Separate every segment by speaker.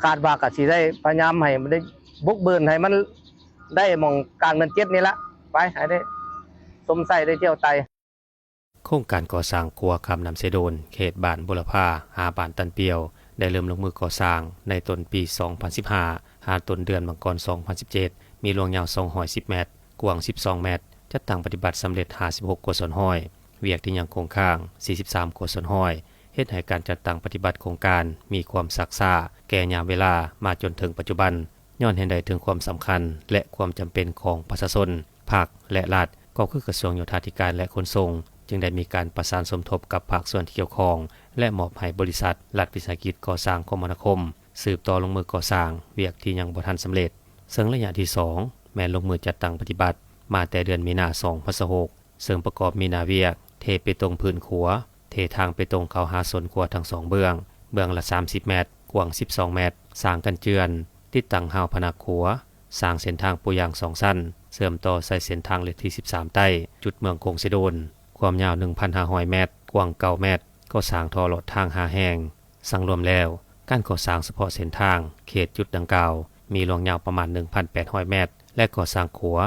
Speaker 1: คาดว่าก็สิได้พยายามให้มันได้บุกเบินให้มันได้มองการเงินเจ็ดนี่ละไปให้ได้สมใส่ได้เที่ยวไต
Speaker 2: โครงการก่อสร้างครัวคำนำเสโดนเขตบ้านบุรพาหาบ้านตันเปียวได้เริ่มลงมือก่อสร้างในต้นปี 2015 หาต้นเดือนมังกร 2017 มีรวงยาว210 เมตรกว้าง 12 เมตรจัดตั้งปฏิบัติสำเร็จ 56 โกศลห้อยเวียกที่ยังคงค้าง 43 โกศลห้อยเฮ็ดให้การจัดตั้งปฏิบัติโครงการมีความซักซ่าแก่ยามเวลามาจนถึงปัจจุบันย้อนเห็นได้ถึงความสำคัญและความจำเป็นของประชาชนภาคและรัฐก็คือกระทรวงโยธาธิการและขนส่งจึงได้มีการประสานสมทบกับภาคส่วนที่เกี่ยวข้องและมอบให้บริษัทรัฐวิสาหกิจก่อสร้างคมนาคมสืบต่อลงมือก่อสร้างเวียกที่ยังบ่ทันสำเร็จซึ่งระยะที่2แม้นลงมือจัดตั้งปฏิบัติมาแต่เดือนมีนาคม 2016ซึ่งประกอบมีนาเวียกเทไปตรงพื้นขัวเททางไปตรงเข้าหาสนขัวทั้ง2เบื้องละ30 เมตรกว้าง12 เมตรสร้างกันเจือนติดตั้งหาวพนักขัวสร้างเส้นทางปูยาง2สั้นเสริมต่อใส่เส้นทางเลขที่13ใต้จุดเมืองคงเสโดนความยาว 1,500 เมตรกว้าง9เมตรก็สร้างท่อลอดทาง5แห่งสั่งรวมแล้วการก่อสร้างเฉพาะเส้นทางเขตจุดดังกล่าวมีรวงยาวประมาณ 1,800 เมตรและก่อสร้างขัว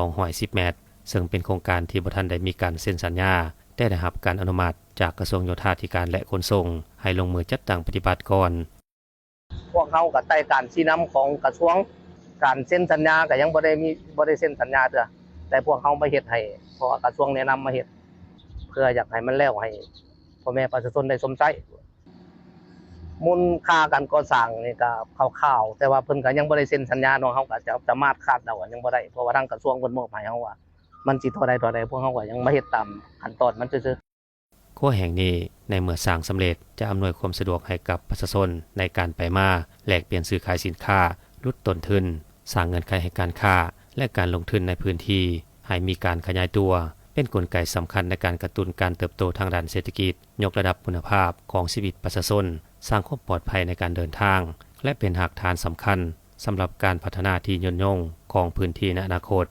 Speaker 2: 210 เมตรซึ่งเป็นโครงการที่บ่ทันได้มีการเซ็นสัญญาได้รับการอนุมัติจากกระทรวงโยธาธิการและขนส่งให้ลงมือจัดตั้งปฏิบัติก่อน
Speaker 1: พวกเขาก็ใต้การชี้นำของกระทรวงการเซ็นสัญญาก็ยังบ่ได้เซ็นสัญญาเด้อแต่พวกเขามาเฮ็ดให้เพราะกระทรวงแนะนำมาเฮ็ดเพื่ออยากให้มันแล้วให้พ่อแม่ประชาชนได้สมใจมูลค่าการก่อสร้างนี่ก็คร่าวๆแต่ว่าเพิ่นก็ยังบ่ได้เซ็นสัญญาเนาะเฮาก็จะสามารถคาดเดายังบ่ได้เพราะว่าทางกระทรวงเพิ่นมอบให้เฮาว่ามันสิเท่าใดพวกเฮาก็ยังมาเฮ็ดตามขั้นตอนมันซื่อ
Speaker 2: ครัวแห่งนี้ในเมื่อสร้างสำเร็จจะอำนวยความสะดวกให้กับประชาชนในการไปมาแลกเปลี่ยนซื้อขายสินค้าลดต้นทุนสร้างเงินไขให้การค้าและการลงทุนในพื้นที่ให้มีการขยายตัวเป็นกลไกสำคัญในการกระตุ้นการเติบโตทางด้านเศรษฐกิจยกระดับคุณภาพของชีวิตประชาชนสร้างความปลอดภัยในการเดินทางและเป็นหลักฐานสำคัญสำหรับการพัฒนาที่ยืนยงของพื้นที่ในอนาคต